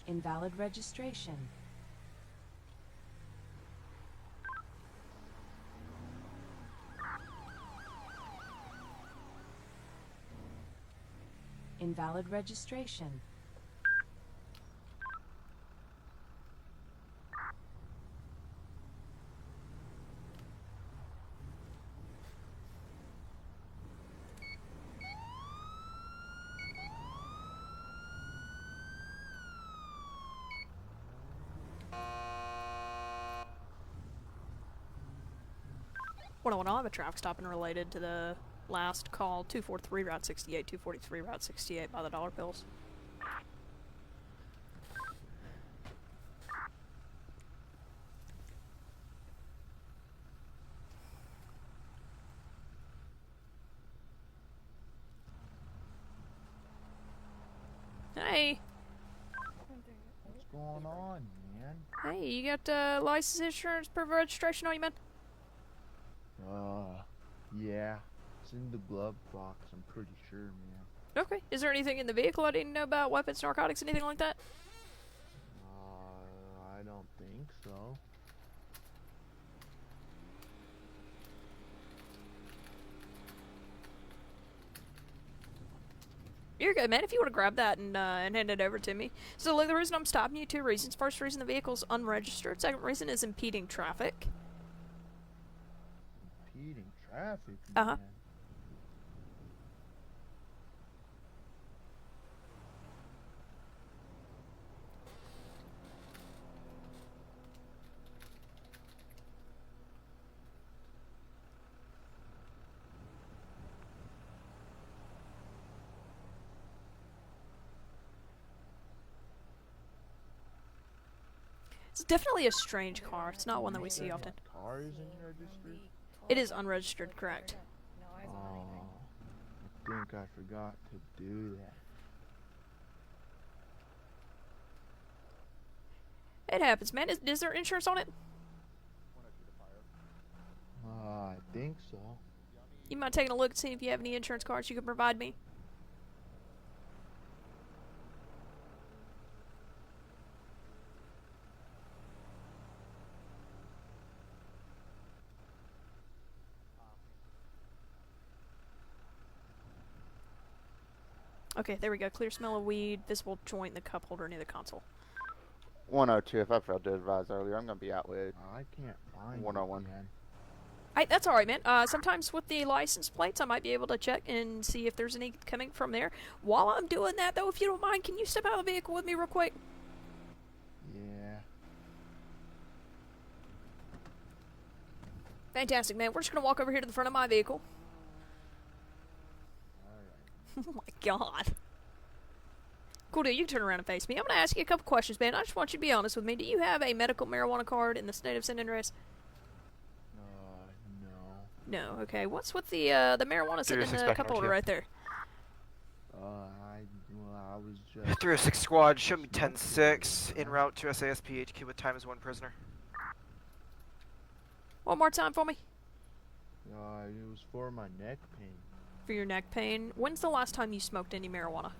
invalid registration. Invalid registration. Well, I have a traffic stop and related to the last call, 243 Route 68, 243 Route 68 by the dollar bills. Hey! What's going on, man? Hey, you got license, insurance, proof of registration on you, man? Yeah. It's in the glove box, I'm pretty sure, man. Okay. Is there anything in the vehicle I didn't know about? Weapons, narcotics, anything like that? I don't think so. You're good, man. If you want to grab that and hand it over to me. So, look, the reason I'm stopping you, two reasons. First reason, the vehicle's unregistered. Second reason is impeding traffic. Impeding traffic, Uh-huh. man. It's definitely a strange car. It's not one that we see often. Car isn't registered? It is unregistered, correct? Oh, I think I forgot to do that. It happens, man. Is there insurance on it? I think so. You mind taking a look and seeing if you have any insurance cards you can provide me? Okay, there we go. Clear smell of weed, visible joint in the cup holder near the console. 102, if I failed to advise earlier, I'm going to be out with I can't find 101. it, man. Hey, that's alright, man. Sometimes with the license plates, I might be able to check and see if there's any coming from there. While I'm doing that, though, if you don't mind, can you step out of the vehicle with me real quick? Yeah. Fantastic, man. We're just going to walk over here to the front of my vehicle. Alright. Oh my god. Cool deal, you can turn around and face me. I'm going to ask you a couple questions, man. I just want you to be honest with me. Do you have a medical marijuana card in the state of San Andreas? No. No, okay. What's with the marijuana sitting in the 306 cup back holder north, right there? I was just... 306 squad, show me 10-6, en route to SASP HQ with time as one prisoner. One more time for me. It was for my neck pain. For your neck pain. When's the last time you smoked any marijuana?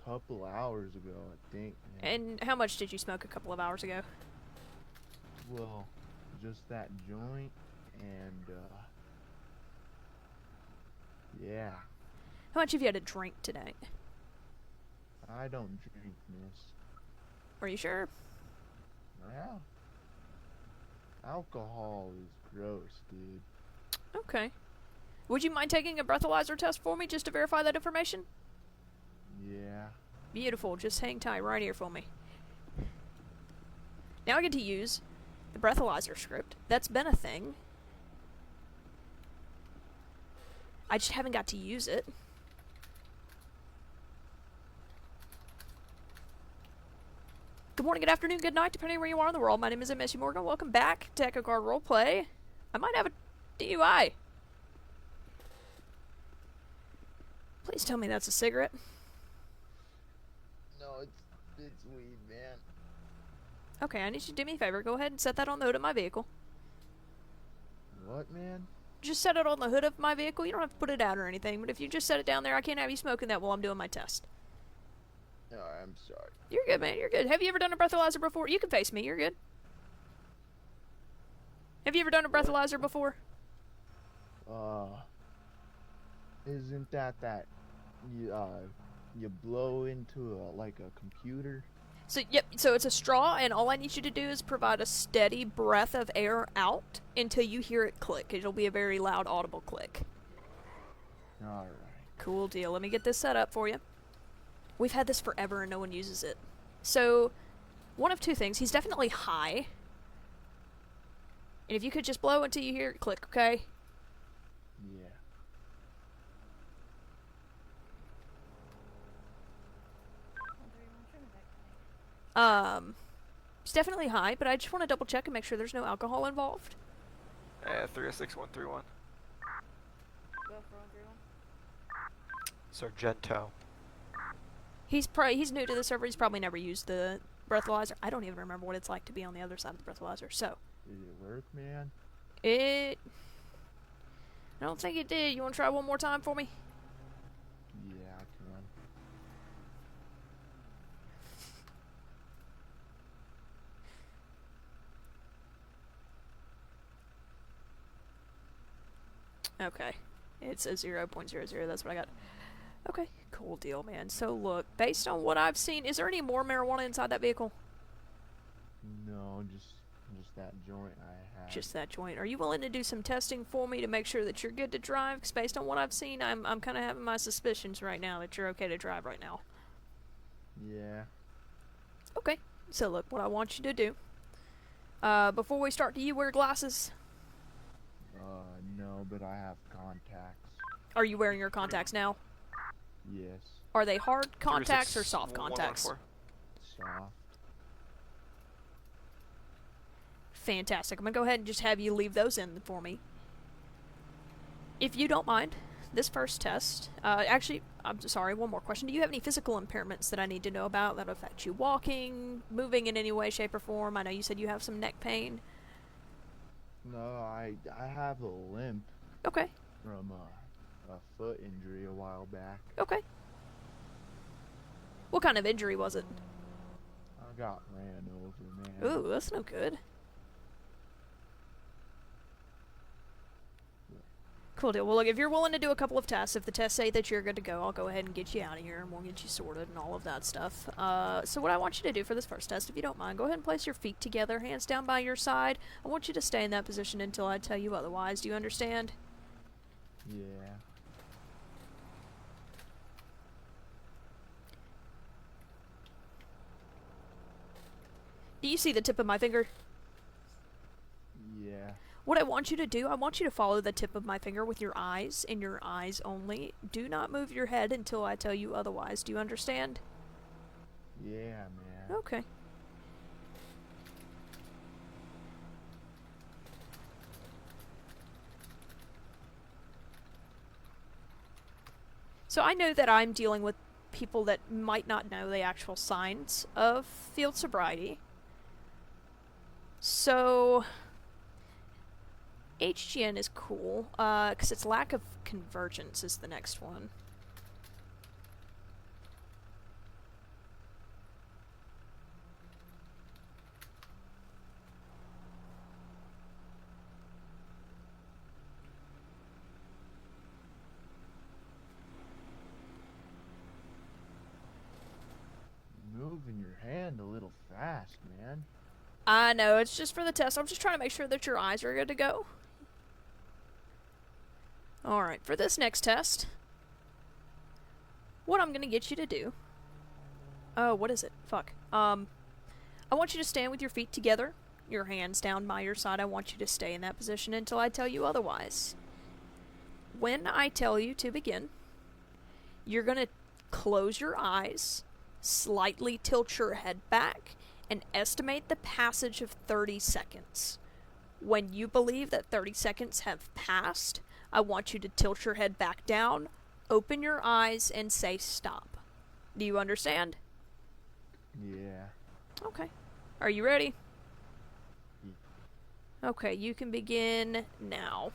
Couple hours ago, I think, man. And how much did you smoke a couple of hours ago? Well, just that joint, and, yeah. How much have you had to drink today? I don't drink, miss. Are you sure? Yeah. Alcohol is gross, dude. Okay. Would you mind taking a breathalyzer test for me just to verify that information? Yeah. Beautiful. Just hang tight right here for me. Now I get to use the breathalyzer script. That's been a thing. I just haven't got to use it. Good morning, good afternoon, good night, depending where you are in the world. My name is MSU Morgan. Welcome back to Echo Guard Roleplay. I might have a DUI. Please tell me that's a cigarette. No, it's weed, man. Okay, I need you to do me a favor. Go ahead and set that on the hood of my vehicle. What, man? just set it on the hood of my vehicle. You don't have to put it out or anything, but if you just set it down there, I can't have you smoking that while I'm doing my test. No, I'm sorry. You're good, man. You're good. Have you ever done a breathalyzer before? You can face me. You're good. Have you ever done a breathalyzer before? Isn't that you blow into like a computer? So, yep, so it's a straw, and all I need you to do is provide a steady breath of air out until you hear it click. It'll be a very loud, audible click. Alright. Cool deal. Let me get this set up for you. We've had this forever and no one uses it. So, one of two things. He's definitely high. And if you could just blow until you hear it click, okay? Yeah. He's definitely high, but I just want to double check and make sure there's no alcohol involved. 306131. Sargento. He's new to the server. He's probably never used the breathalyzer. I don't even remember what it's like to be on the other side of the breathalyzer. So, Did it work, man? I don't think it did. You want to try one more time for me? Yeah, I can. Okay. It's a 0.00. That's what I got. Okay. Cool deal, man. So, look, based on what I've seen, is there any more marijuana inside that vehicle? No, just that joint I have. Just that joint. Are you willing to do some testing for me to make sure that you're good to drive? Because based on what I've seen, I'm kind of having my suspicions right now that you're okay to drive right now. Yeah. Okay. So, look, what I want you to do, before we start, do you wear glasses? No, but I have contacts. Are you wearing your contacts now? Yes. Are they hard contacts or soft contacts? 114. Soft. Fantastic. I'm going to go ahead and just have you leave those in for me. If you don't mind, this first test... actually, I'm sorry, one more question. Do you have any physical impairments that I need to know about that affect you walking, moving in any way, shape, or form? I know you said you have some neck pain. No, I have a limp Okay. from a foot injury a while back. Okay. What kind of injury was it? I got ran over, man. Ooh, that's no good. Cool deal. Well, look, if you're willing to do a couple of tests, if the tests say that you're good to go, I'll go ahead and get you out of here, and we'll get you sorted and all of that stuff. So what I want you to do for this first test, if you don't mind, go ahead and place your feet together, hands down by your side. I want you to stay in that position until I tell you otherwise. Do you understand? Yeah. Do you see the tip of my finger? Yeah. What I want you to do, I want you to follow the tip of my finger with your eyes, and your eyes only. Do not move your head until I tell you otherwise. Do you understand? Yeah, man. Okay. So I know that I'm dealing with people that might not know the actual signs of field sobriety. So... HGN is cool, because its lack of convergence is the next one. Moving your hand a little fast, man. I know, it's just for the test. I'm just trying to make sure that your eyes are good to go. Alright, for this next test, what I'm going to get you to do... Oh, what is it? Fuck. I want you to stand with your feet together, your hands down by your side. I want you to stay in that position until I tell you otherwise. When I tell you to begin, you're going to close your eyes, slightly tilt your head back, and estimate the passage of 30 seconds. When you believe that 30 seconds have passed, I want you to tilt your head back down, open your eyes, and say stop. Do you understand? Yeah. Okay. Are you ready? Okay, you can begin now.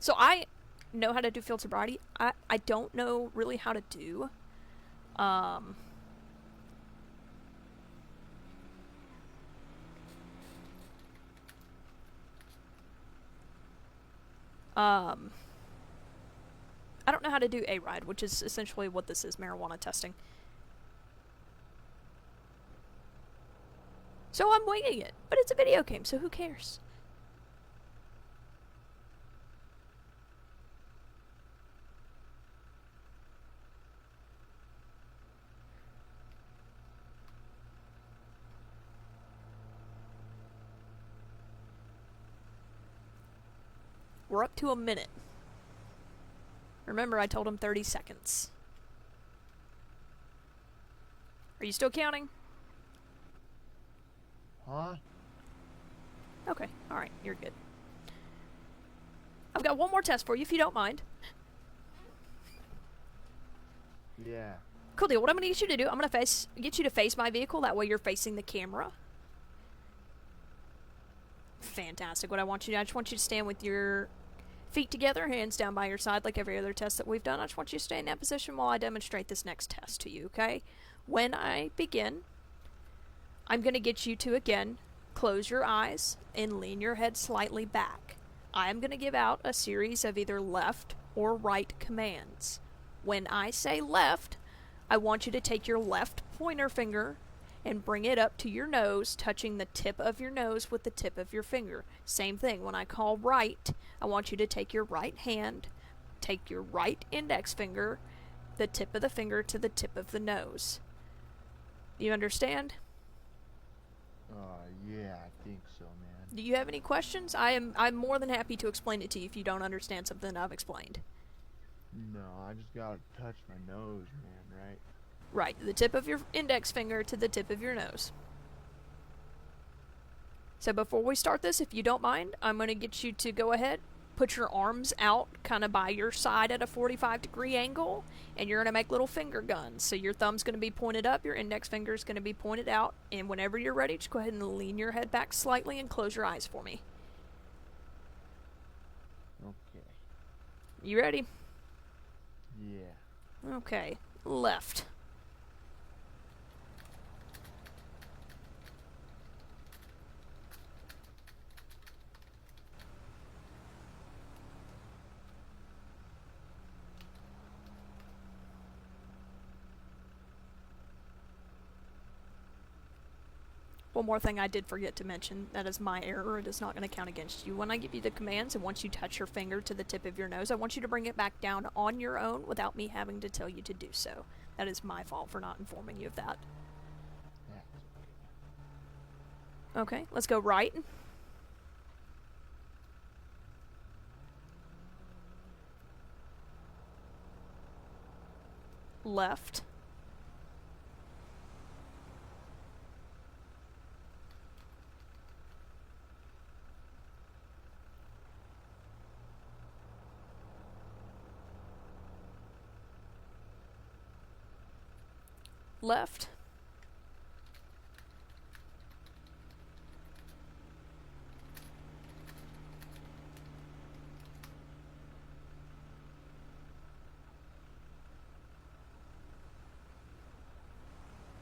So I know how to do field sobriety. I don't know really how to do I don't know how to do a ride, which is essentially what this is, marijuana testing. So I'm winging it, but it's a video game, so who cares? We're up to a minute. Remember, I told him 30 seconds. Are you still counting? Huh? Okay, alright, you're good. I've got one more test for you, if you don't mind. Yeah. Cool deal. What I'm going to get you to do, I'm going to get you to face my vehicle. That way you're facing the camera. Fantastic. What I just want you to stand with your feet together, hands down by your side like every other test that we've done. I just want you to stay in that position while I demonstrate this next test to you, okay? When I begin, I'm going to get you to, again, close your eyes and lean your head slightly back. I'm going to give out a series of either left or right commands. When I say left, I want you to take your left pointer finger and bring it up to your nose, touching the tip of your nose with the tip of your finger. Same thing, when I call right, I want you to take your right hand, take your right index finger, the tip of the finger to the tip of the nose. You understand? Yeah, I think so, man. Do you have any questions? I'm more than happy to explain it to you if you don't understand something I've explained. No, I just gotta touch my nose, man, right? Right, the tip of your index finger to the tip of your nose. So before we start this, if you don't mind, I'm going to get you to go ahead, put your arms out kind of by your side at a 45-degree angle, and you're going to make little finger guns. So your thumb's going to be pointed up, your index finger is going to be pointed out, and whenever you're ready, just go ahead and lean your head back slightly and close your eyes for me. Okay. You ready? Yeah. Okay, left. One more thing I did forget to mention, that is my error, it is not going to count against you. When I give you the commands and once you touch your finger to the tip of your nose, I want you to bring it back down on your own without me having to tell you to do so. That is my fault for not informing you of that. That's Okay, let's go right. Left. Left.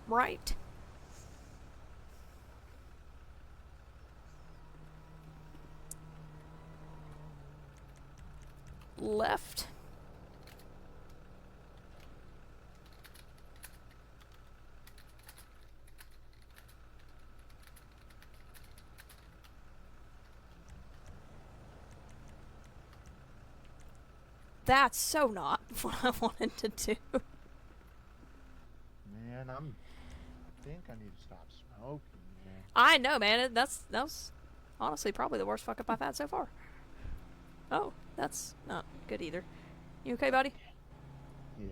Right. Left. That's so not what I wanted to do. Man, I think I need to stop smoking, man. I know, man. That was honestly probably the worst fuck up I've had so far. Oh, that's not good either. You okay, buddy? Yeah.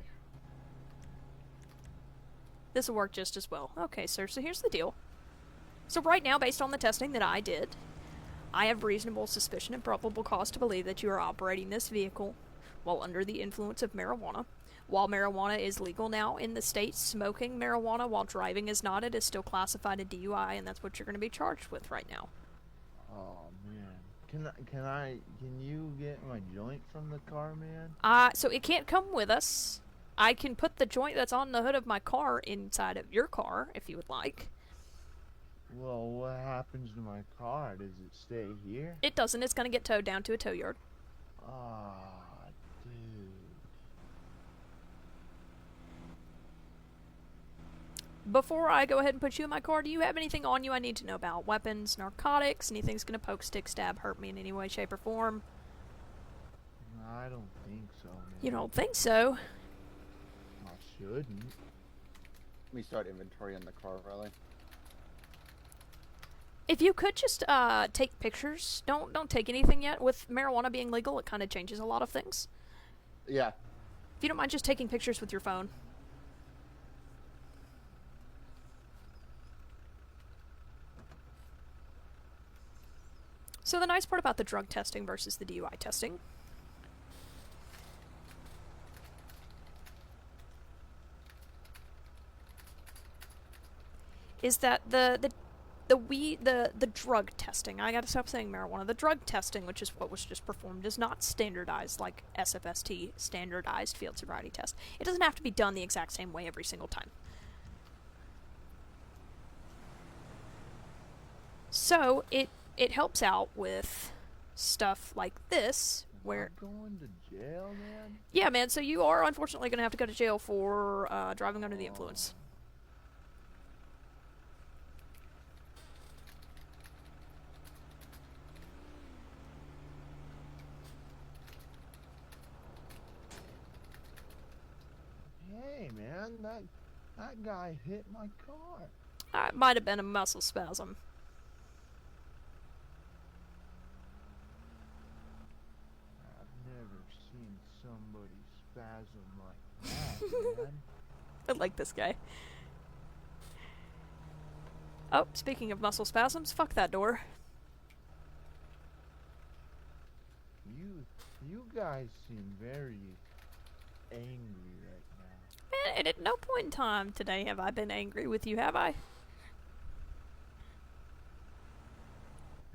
This will work just as well. Okay, sir, so here's the deal. So right now, based on the testing that I did, I have reasonable suspicion and probable cause to believe that you are operating this vehicle while under the influence of marijuana. While marijuana is legal now in the state, smoking marijuana while driving is not. It is still classified a DUI, and that's what you're going to be charged with right now. Oh, man. Can you get my joint from the car, man? So it can't come with us. I can put the joint that's on the hood of my car inside of your car, if you would like. Well, what happens to my car? Does it stay here? It doesn't. It's gonna get towed down to a tow yard. Ah, dude. Before I go ahead and put you in my car, do you have anything on you I need to know about? Weapons, narcotics, anything's gonna poke, stick, stab, hurt me in any way, shape, or form? I don't think so, man. You don't think so? I shouldn't. Let me start inventory in the car, really. If you could just take pictures. Don't take anything yet. With marijuana being legal, it kind of changes a lot of things. Yeah. If you don't mind just taking pictures with your phone. So the nice part about the drug testing versus the DUI testing is that the drug testing, I gotta stop saying marijuana, the drug testing, which is what was just performed, is not standardized like SFST, standardized field sobriety test. It doesn't have to be done the exact same way every single time. So it helps out with stuff like this, where... Am I going to jail, man? Yeah, man, so you are unfortunately going to have to go to jail for driving under the influence. Hey, man, that guy hit my car. It might have been a muscle spasm. I've never seen somebody spasm like that, man. I like this guy. Oh, speaking of muscle spasms, fuck that door. You guys seem very angry right now. Man, and at no point in time today have I been angry with you, have I?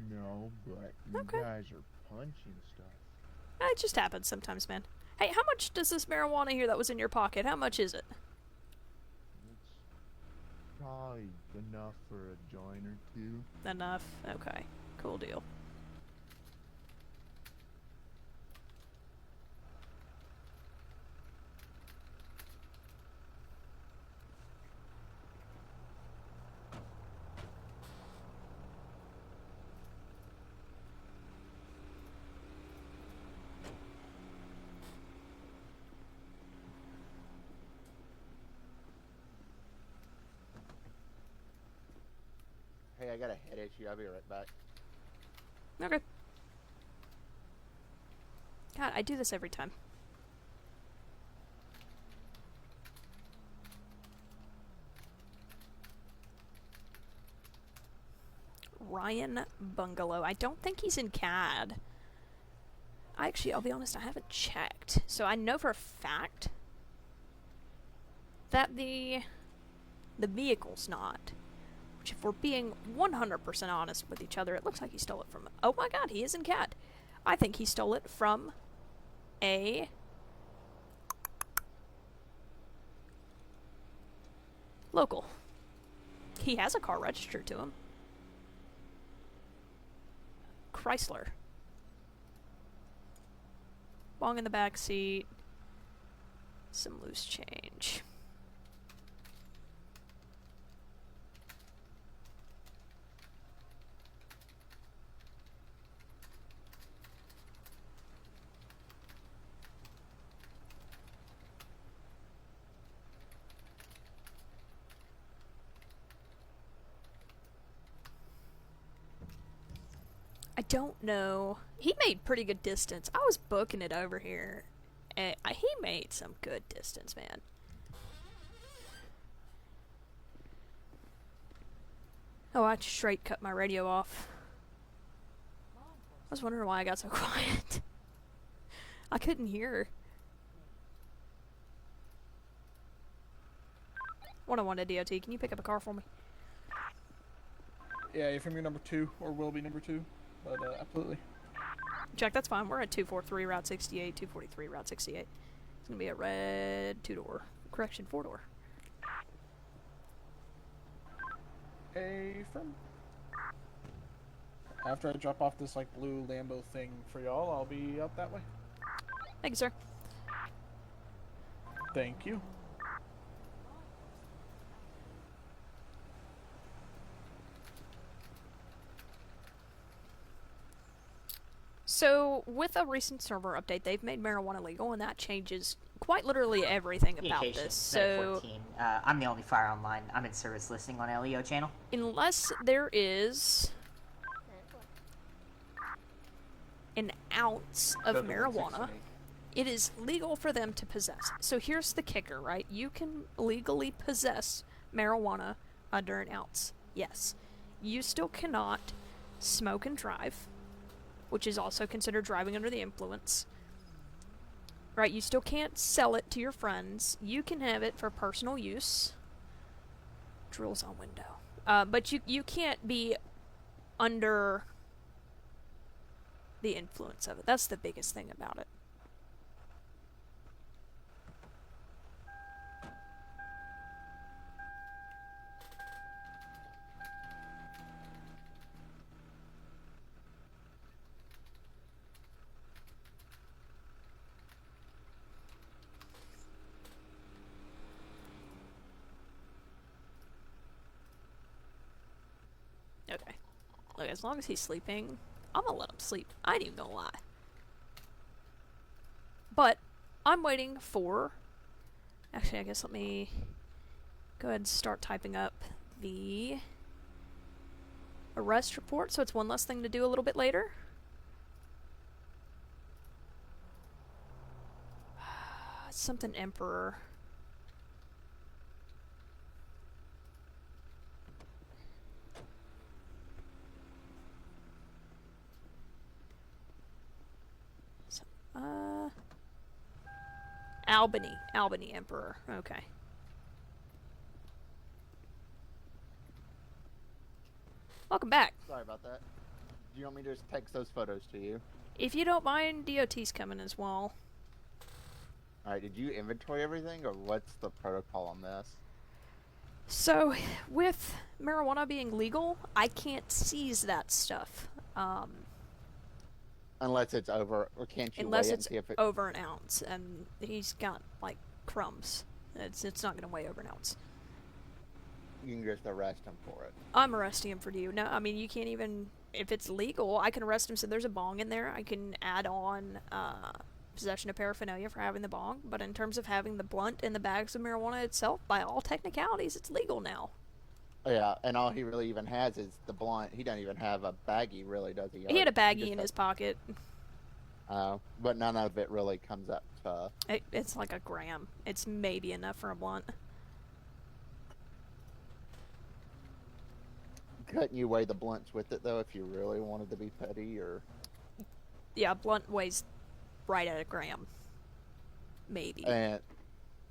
No, but you Okay. guys are punching stuff. It just happens sometimes, man. Hey, how much does this marijuana here that was in your pocket, how much is it? It's probably enough for a joint or two. Enough? Okay. Cool deal. Hey, I got a head issue. I'll be right back. Okay. God, I do this every time. Ryan Bungalow. I don't think he's in CAD. I'll be honest, I haven't checked. So I know for a fact that the vehicle's not. Which, if we're being 100% honest with each other, it looks like he stole it from... Oh my god, he is in CAD. I think he stole it from a... local. He has a car registered to him. Chrysler. Bong in the back seat. Some loose change. I don't know. He made pretty good distance. I was booking it over here. And he made some good distance, man. Oh, I straight cut my radio off. I was wondering why I got so quiet. I couldn't hear. 101 to DOT. Can you pick up a car for me? Yeah, you're from your number 2, or will be number 2, but absolutely. Check, that's fine. We're at 243 Route 68, 243 Route 68. It's gonna be a red 2-door. Correction, 4-door. Affirm. After I drop off this like blue Lambo thing for y'all, I'll be out that way. Thank you, sir. Thank you. So, with a recent server update, they've made marijuana legal, and that changes quite literally everything about Communication, this. So, 14. I'm the only fire online. I'm in service listening on LEO channel. unless there is an ounce of marijuana, it is legal for them to possess. So here's the kicker, right? You can legally possess marijuana under an ounce. Yes. You still cannot smoke and drive, which is also considered driving under the influence. Right, you still can't sell it to your friends. You can have it for personal use. Drills on window. But you can't be under the influence of it. That's the biggest thing about it. Okay. Look, as long as he's sleeping, I'm gonna let him sleep. I ain't even gonna lie. But, I'm waiting for... Actually, I guess let me go ahead and start typing up the arrest report, so it's one less thing to do a little bit later. Something Emperor. Albany Emperor. Okay. Welcome back. Sorry about that. Do you want me to just text those photos to you? If you don't mind, DOT's coming as well. Alright, did you inventory everything, or what's the protocol on this? So, with marijuana being legal, I can't seize that stuff. Unless it's over, or can't you Unless weigh it it's and see if it... over an ounce, and he's got, like, crumbs. It's not gonna weigh over an ounce. You can just arrest him for it. I'm arresting him for you. No, I mean, you can't even... If it's legal, I can arrest him, so there's a bong in there. I can add on, possession of paraphernalia for having the bong, but in terms of having the blunt and the bags of marijuana itself, by all technicalities, it's legal now. Yeah, and all he really even has is the blunt. He doesn't even have a baggie, really, does he? He had a He baggie just in has- his pocket. But none of it really comes up to... It's like a gram. It's maybe enough for a blunt. Couldn't you weigh the blunts with it, though, if you really wanted to be petty, or... Yeah, blunt weighs right at a gram. Maybe. And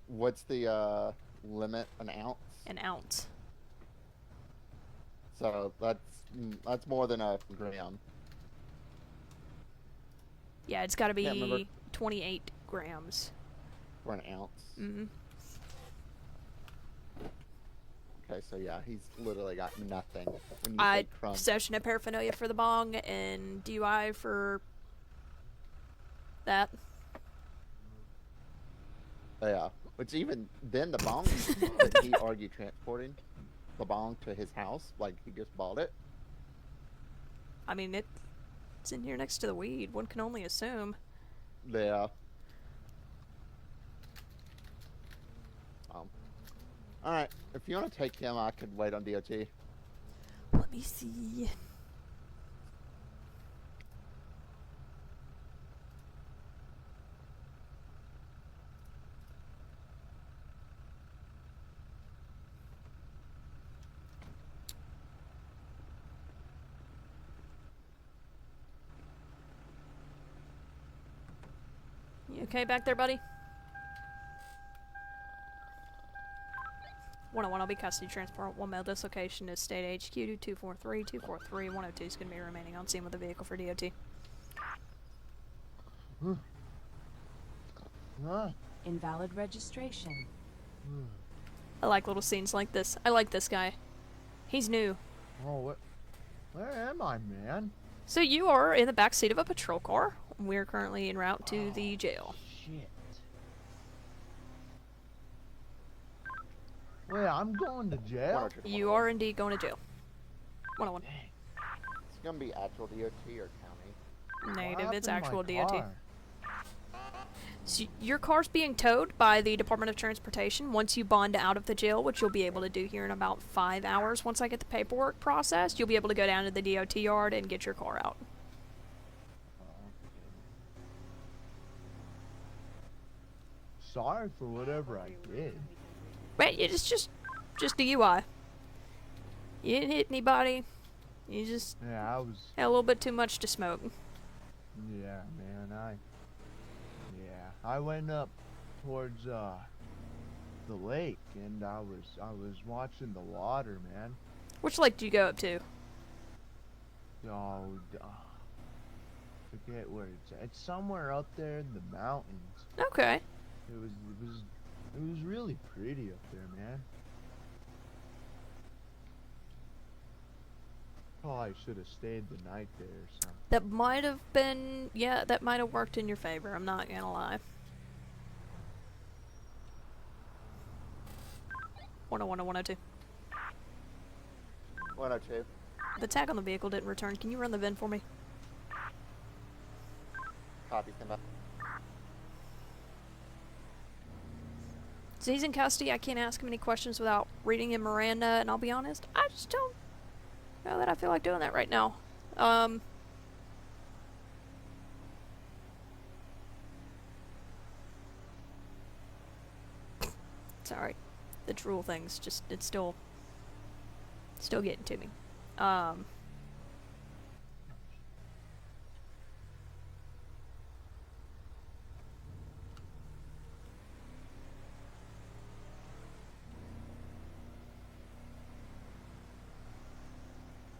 what's the, limit? An ounce? An ounce. So that's more than a gram. Yeah, it's gotta Can't remember. be 28 grams. For an ounce. Mm-hmm. Okay, so yeah, he's literally got nothing. When you I say crumbs. possession of paraphernalia for the bong and DUI for that. Yeah, which even then the bong, did he argue transporting the bong to his house? Like, he just bought it? I mean, it's in here next to the weed. One can only assume. Yeah. Alright, if you want to take him, I could wait on DOT. Let me see. You okay back there, buddy? 101, I'll be custody transport. 1 mail dislocation is state HQ 243. 243. 102 is going to be remaining on scene with the vehicle for DOT. Huh? Invalid registration. I like little scenes like this. I like this guy. He's new. Oh, where am I, man? So you are in the back seat of a patrol car. We're currently en route to the jail. Shit. Wait, I'm going to jail? 102 to You 101. are indeed going to jail. 101. It's gonna be actual DOT or county. What Native, it's happened to actual my DOT. car? So your car's being towed by the Department of Transportation once you bond out of the jail, which you'll be able to do here in about 5 hours. Once I get the paperwork processed, you'll be able to go down to the DOT yard and get your car out. Sorry for whatever I did. But it's just DUI. You didn't hit anybody. You just Yeah, I was. had a little bit too much to smoke. Yeah, man, I went up towards the lake, and I was watching the water, man. Which lake did you go up to? Oh, forget where it's at. It's somewhere up there in the mountains. Okay. It was really pretty up there, man. Probably should have stayed the night there or something. That might have been, yeah, that might have worked in your favor, I'm not gonna lie. 101 and 102. 102. The tag on the vehicle didn't return. Can you run the VIN for me? Copy, stand by. So he's in custody. I can't ask him any questions without reading him Miranda, and I'll be honest, I just don't know that I feel like doing that right now. Sorry. The drool thing's just, it's still getting to me.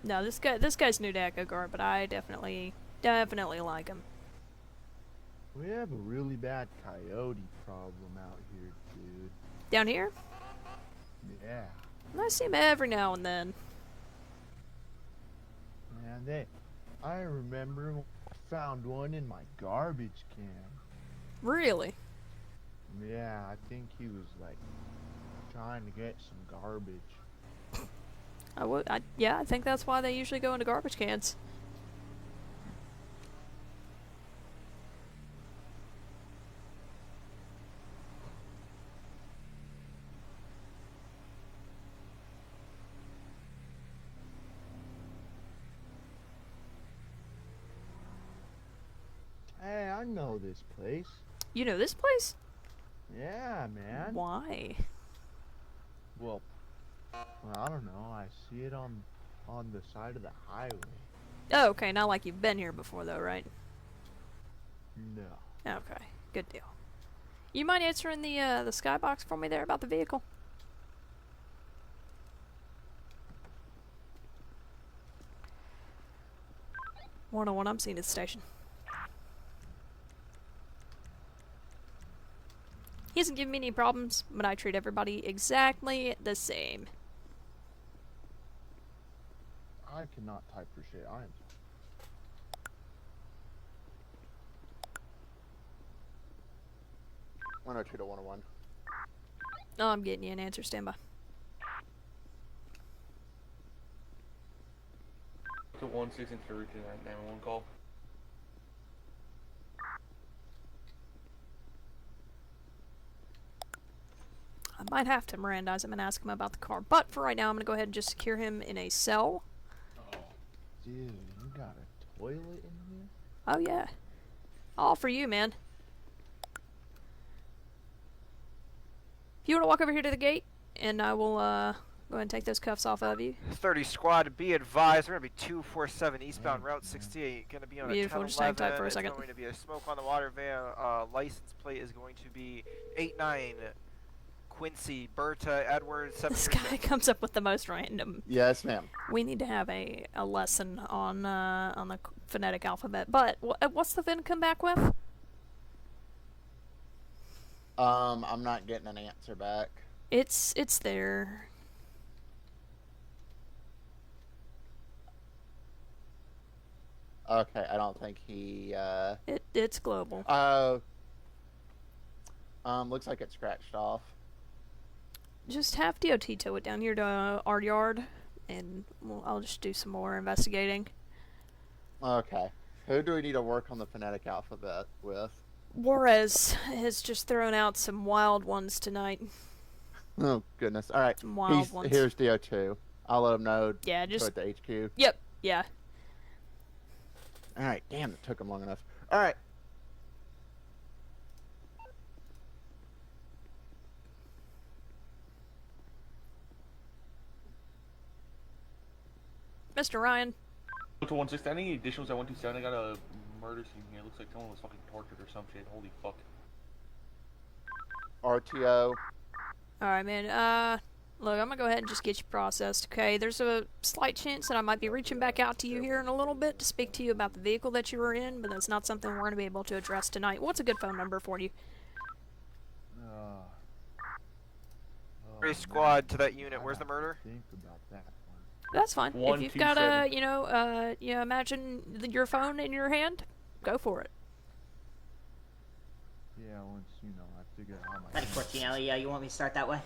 No, this guy's new to Echo Guard, but I definitely like him. We have a really bad coyote problem out here, dude. Down here, Yeah. I see him every now and then. Man, I remember I found one in my garbage can. Really? Yeah, I think he was like trying to get some garbage. Yeah, I think that's why they usually go into garbage cans. Hey, I know this place. You know this place? Yeah, man. Why? Well, I don't know. I see it on the side of the highway. Oh, okay, not like you've been here before though, right? No. Okay, good deal. You mind answering the skybox for me there about the vehicle? One on one, I'm seeing at the station. He hasn't given me any problems, but I treat everybody exactly the same. I cannot type for shit. I am. 102 to 101. Oh, I'm getting you an answer. Stand by. To 116 to route to that 911 call. I might have to Mirandize him and ask him about the car, but for right now, I'm going to go ahead and just secure him in a cell. Dude, you got a toilet in here? Oh, yeah. All for you, man. If you want to walk over here to the gate, and I will go ahead and take those cuffs off of you. 30 squad, be advised, we're going to be 247 eastbound Route 68. Going to be on a Beautiful, 1011. just hang tight for a second. It's going to be a smoke on the water van. License plate is going to be 89 Quincy Berta Edwards. This guy comes up with the most random. Yes, ma'am. We need to have a lesson on the phonetic alphabet. But what's the VIN come back with? I'm not getting an answer back. It's there. Okay, I don't think he. It's global. Looks like it's scratched off. Just have DOT tow it down here to our yard, and I'll just do some more investigating. Okay. Who do we need to work on the phonetic alphabet with? Juarez has just thrown out some wild ones tonight. Oh, goodness. All right. Some wild ones. Here's DO2. I'll let him know. Yeah, just... At the HQ. Yep, yeah. All right. Damn, it took him long enough. All right. Mr. Ryan. To 160, any additionals at 127? I got a murder scene here. Looks like someone was fucking tortured or some shit. Holy fuck. RTO. Alright, man. Look, I'm gonna go ahead and just get you processed, okay? There's a slight chance that I might be reaching back out to you here in a little bit to speak to you about the vehicle that you were in, but that's not something we're gonna be able to address tonight. What's a good phone number for you? Race squad to that unit. Where's the murder? Think about that one. That's fine. If you've got a, 127. Imagine your phone in your hand, go for it. Yeah, once I figure out how my. Medic 14, Elio, you want me to start that way?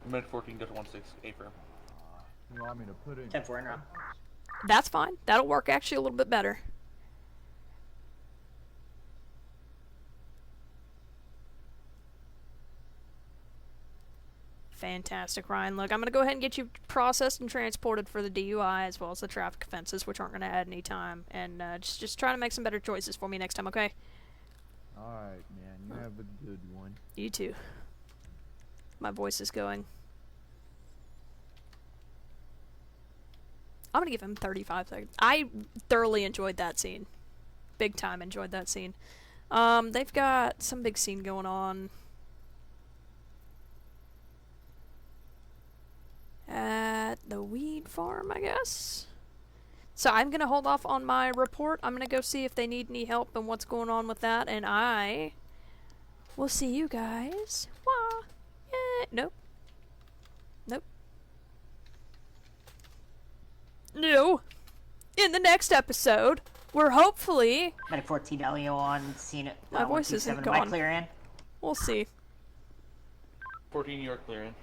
Med 14 goes to 16, A-firm. You want me to put it? 10-4 in round. That's fine. That'll work actually a little bit better. Fantastic, Ryan. Look, I'm going to go ahead and get you processed and transported for the DUI as well as the traffic offenses, which aren't going to add any time. And just try to make some better choices for me next time, okay? Alright, man. You have a good one. You too. My voice is going. I'm going to give him 35 seconds. I thoroughly enjoyed that scene. Big time enjoyed that scene. They've got some big scene going on. At the weed farm, I guess. So I'm going to hold off on my report. I'm going to go see if they need any help and what's going on with that. And I will see you guys. Wah. Yeah. Nope. Nope. No. In the next episode, we're hopefully... Medic 14, Elio on scene at My voice isn't 127. Am I gone. clear in? We'll see. 14, New York clear in.